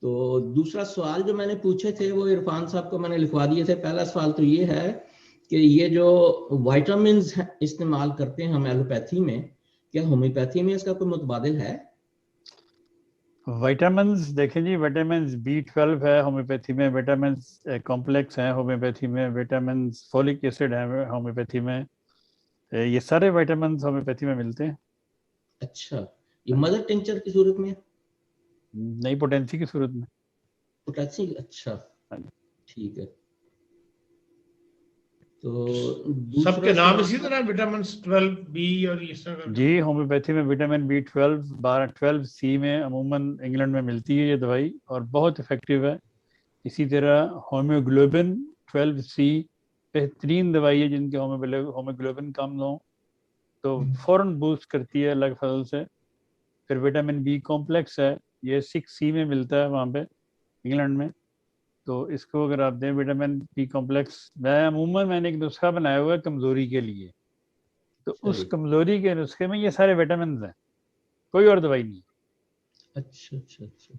तो दूसरा सवाल जो मैंने पूछे थे वो इरफान साहब को मैंने लिखवा दिए थे। पहला सवाल तो ये है कि ये जो विटामिन्स इस्तेमाल करते हैं हम एलोपैथी में, क्या होम्योपैथी में इसका कोई मुतबादिल है? विटामिन्स देखें जी, विटामिन्स B12 है होम्योपैथी में, विटामिन्स कॉम्प्लेक्स हैं होम्योपैथी में, विटामिन्स फोलिक एसिड है होम्योपैथी में, ये सारे विटामिन्स होम्योपैथी में मिलते हैं। अच्छा, ये मदर टिंचर की सूरत में? नई पोटेंसी की सूरत में। पोटेंसी, अच्छा हाँ। ठीक है। तो सबके दूसरा नाम सवाल इसी तरह विटामिन 12B और इस तरह का? जी, होम्योपैथी में विटामिन B12 12C में अमूमन इंग्लैंड में मिलती है ये दवाई और बहुत इफेक्टिव है। इसी तरह होम्योग्लोबिन 12C बेहतरीन दवाई है, जिनके होम्योग्लोबिन कम हो तो फौरन बूस्ट करती है अलग फजल से। फिर विटामिन B कॉम्प्लेक्स है, ये 6C में मिलता है वहाँ पे इंग्लैंड में, तो इसको अगर आप दें विटामिन B कॉम्प्लेक्स, मैंने एक नुस्खा बनाया हुआ है कमज़ोरी के लिए, तो उस कमज़ोरी के नुस्खे में ये सारे विटामिन हैं, कोई और दवाई नहीं। अच्छा अच्छा अच्छा।